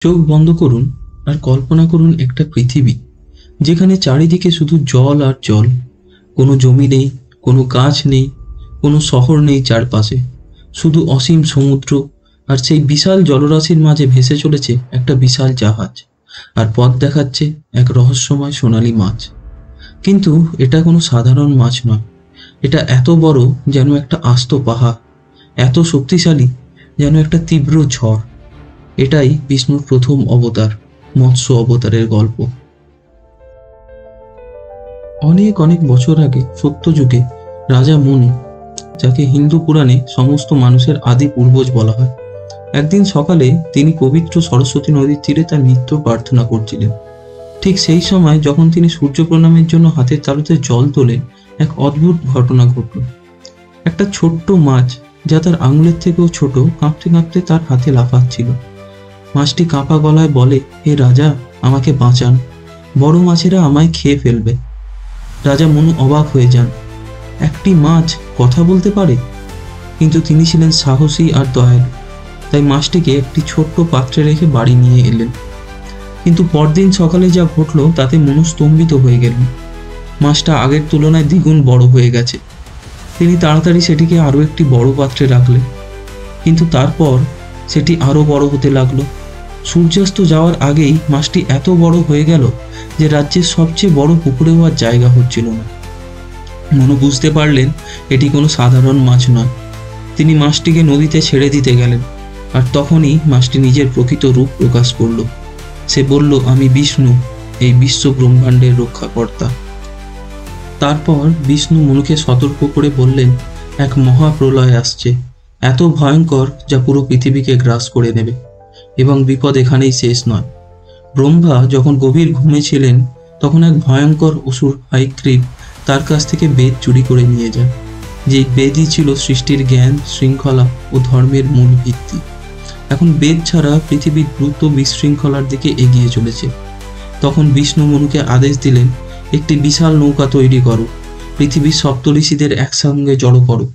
চোখ বন্ধ করুন আর কল্পনা করুন একটা পৃথিবী যেখানে চারিদিকে শুধু জল আর জল। কোনো জমি নেই, কোনো গাছ নেই, কোনো শহর নেই চারপাশে, শুধু অসীম সমুদ্র। আর সেই বিশাল জলরাশির মাঝে ভেসে চলেছে একটা বিশাল জাহাজ, আর পথ দেখাচ্ছে এক রহস্যময় সোনালী মাছ। কিন্তু এটা কোনো সাধারণ মাছ নয়, এটা এত বড় যেন একটা আস্ত পাহাড়, এত শক্তিশালী যেন একটা তীব্র ঝড়। এটাই বিষ্ণুর প্রথম অবতার, মৎস্য অবতারের গল্প। অনেক অনেক বছর আগে সত্যযুগে রাজা মনু, যাকে হিন্দু পুরাণে সমস্ত মানুষের আদি পূর্বজ বলা হয়, একদিন সকালে তিনি পবিত্র সরস্বতী নদীর তীরে তার নিত্য প্রার্থনা করছিলেন। ঠিক সেই সময় যখন তিনি সূর্য প্রণামের জন্য হাতের তালুতে জল তোলেন, এক অদ্ভুত ঘটনা ঘটল। একটা ছোট্ট মাছ, যা তার আঙুলের থেকেও ছোট, কাঁপতে কাঁপতে তার হাতে লাফাচ্ছিল। মাছটি কাঁপা গলায় বলে, হে রাজা, আমাকে বাঁচান, বড় মাছেরা আমায় খেয়ে ফেলবে। রাজা মনু অবাক হয়ে যান, একটি মাছ কথা বলতে পারে? কিন্তু তিনি ছিলেন সাহসী আর দয়ালু, তাই মাছটিকে একটি ছোট্ট পাত্রে রেখে বাড়ি নিয়ে এলেন। কিন্তু পরদিন সকালে যা ঘটল তাতে মনু স্তম্ভিত হয়ে গেলেন। মাছটা আগের তুলনায় দ্বিগুণ বড় হয়ে গেছে। তিনি তাড়াতাড়ি সেটিকে আরও একটি বড় পাত্রে রাখলেন, কিন্তু তারপর সেটি আরও বড় হতে লাগলো। সূর্যাস্ত যাওয়ার আগেই মাছটি এত বড় হয়ে গেল যে রাজ্যের সবচেয়ে বড় পুকুরে হওয়ার জায়গা হচ্ছিল না। মনু বুঝতে পারলেন এটি কোনো সাধারণ মাছ নয়। তিনি মাছটিকে নদীতে ছেড়ে দিতে গেলেন, আর তখনই মাছটি নিজের প্রকৃত রূপ প্রকাশ করল। সে বলল, আমি বিষ্ণু, এই বিশ্ব ব্রহ্মাণ্ডের রক্ষাকর্তা। তারপর বিষ্ণু মনুকে সতর্ক করে বললেন, এক মহাপ্রলয় আসছে, এত ভয়ঙ্কর যা পুরো পৃথিবীকে গ্রাস করে নেবে। এবং বিপদ এখানেই শেষ নয়। ব্রহ্মা যখন গভীর ঘুমে ছিলেন, তখন এক ভয়ঙ্কর অসুর হায়গ্রীব তার কাছ থেকে বেদ চুরি করে নিয়ে যায়। যে বেদই ছিল সৃষ্টির জ্ঞান, শৃঙ্খলা ও ধর্মের মূল ভিত্তি। এখন বেদ ছাড়া পৃথিবী দ্রুত বিশৃঙ্খলার দিকে এগিয়ে চলেছে। তখন বিষ্ণু মনুকে আদেশ দিলেন, একটি বিশাল নৌকা তৈরি করো, পৃথিবীর সপ্তঋষিদের একসঙ্গে জড়ো করো,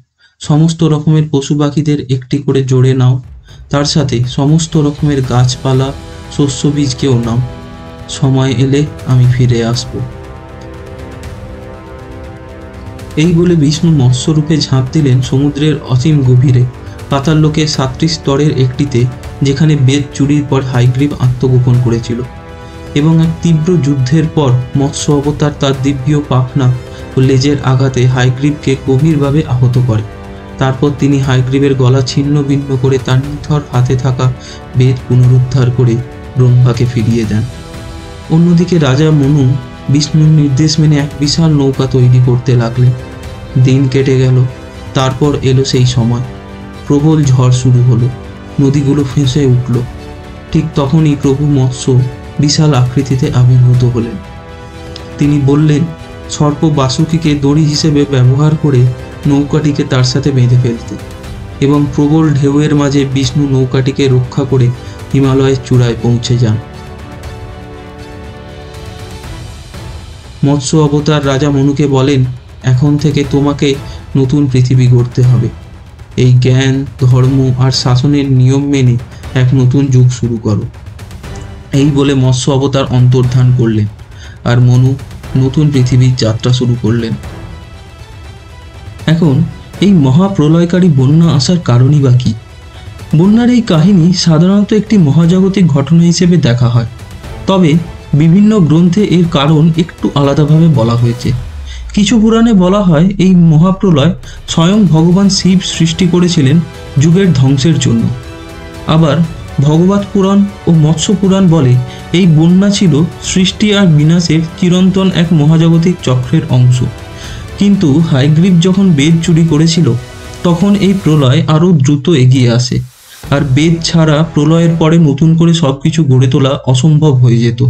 সমস্ত রকমের পশু পাখিদের একটি করে জোড়ে নাও, তার সাথে সমস্ত রকমের গাছপালা, শস্য বীজকেও নাও। সময় এলে আমি ফিরে আসব। এই বলে বিষ্ণু মৎস্যরূপে ঝাঁপ দিলেন সমুদ্রের অসীম গভীরে, পাতাল লোকের 7টি স্তরের একটিতে, যেখানে বেদ চুরির পর হায়গ্রীব আত্মগোপন করেছিল। এবং এক তীব্র যুদ্ধের পর মৎস্য অবতার তার দিব্য পাখনা ও লেজের আঘাতে হায়গ্রীবকে গভীরভাবে আহত করে। তারপর তিনি হায়গ্রীবের গলা ছিন্ন ভিন্ন করে তার নিথর হাতে থাকা বেদ পুনরুদ্ধার করে ব্রহ্মাকে ফিরিয়ে দেন। অন্যদিকে রাজা মনু বিষ্ণুর নির্দেশ মেনে এক বিশাল নৌকা তৈরি করতে লাগলেন। দিন কেটে গেল, তারপর এলো সেই সময়। প্রবল ঝড় শুরু হলো, নদীগুলো ফেঁসে উঠল। ঠিক তখনই প্রভু মৎস্য বিশাল আকৃতিতে আবির্ভূত হলেন। তিনি বললেন, সর্প বাসুকীকে দড়ি হিসেবে ব্যবহার করে নৌকাটিকে তার সাথে বেঁধে ফেলতে, এবং প্রবল ঢেউয়ের মাঝে বিষ্ণু নৌকাটিকে রক্ষা করে হিমালয়ের চূড়ায় পৌঁছে যান। মৎস্য অবতার রাজা মনুকে বলেন, এখন থেকে তোমাকে নতুন পৃথিবী গড়তে হবে। এই জ্ঞান, ধর্ম আর শাসনের নিয়ম মেনে এক নতুন যুগ শুরু করো। এই বলে মৎস্য অবতার অন্তর্ধান করলেন, আর মনু নতুন পৃথিবীর যাত্রা শুরু করলেন। এখন এই মহাপ্রলয়কারী বন্যা আসার কারণই বা কি? বন্যার এই কাহিনী সাধারণত একটি মহাজাগতিক ঘটনা হিসেবে দেখা হয়, তবে বিভিন্ন গ্রন্থে এর কারণ একটু আলাদাভাবে বলা হয়েছে। কিছু পুরাণে বলা হয় এই মহাপ্রলয় স্বয়ং ভগবান শিব সৃষ্টি করেছিলেন যুগের ধ্বংসের জন্য। আবার ভগবত পুরাণ ও মৎস্য পুরাণ বলে এই বন্যা ছিল সৃষ্টি আর বিনাশের চিরন্তন এক মহাজাগতিক চক্রের অংশ। কিন্তু হায়গ্রীব যখন বেদ চুরি করেছিল, তখন এই প্রলয় আরও দ্রুত এগিয়ে আসে, আর বেদ ছাড়া প্রলয়ের পরে নতুন করে সবকিছু গড়ে তোলা অসম্ভব হয়ে যেত।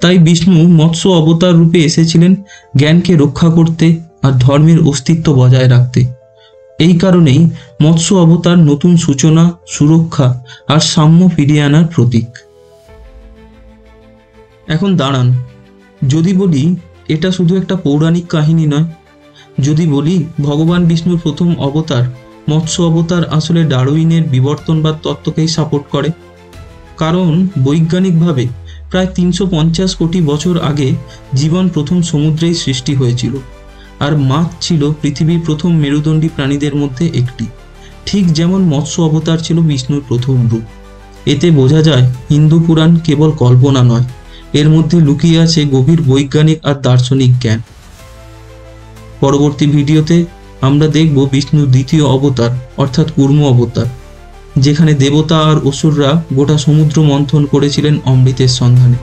তাই বিষ্ণু মৎস্য অবতার রূপে এসেছিলেন জ্ঞানকে রক্ষা করতে আর ধর্মের অস্তিত্ব বজায় রাখতে। এই কারণেই মৎস্য অবতার নতুন সূচনা, সুরক্ষা আর সাম্য ফিরিয়ে আনার প্রতীক। এখন দাঁড়ান, যদি বলি এটা শুধু একটা পৌরাণিক কাহিনী নয়, যদি বলি ভগবান বিষ্ণুর প্রথম অবতার মৎস্য অবতার আসলে ডারউইনের বিবর্তনবাদ তত্ত্বকেই সাপোর্ট করে, কারণ বৈজ্ঞানিকভাবে প্রায় 350 কোটি বছর আগে জীবন প্রথম সমুদ্রেই সৃষ্টি হয়েছিল, আর মাছ ছিল পৃথিবীর প্রথম মেরুদণ্ডী প্রাণীদের মধ্যে একটি, ঠিক যেমন মৎস্য অবতার ছিল বিষ্ণুর প্রথম রূপ। এতে বোঝা যায় হিন্দু পুরাণ কেবল কল্পনা নয়, এর মধ্যে লুকিয়ে আছে গভীর বৈজ্ঞানিক আর দার্শনিক জ্ঞান। পরবর্তী ভিডিওতে আমরা দেখব বিষ্ণুর দ্বিতীয় অবতার অর্থাৎ কুর্ম অবতার, যেখানে দেবতা আর অসুররা গোটা সমুদ্র মন্থন করেছিলেন অমৃতের সন্ধানে।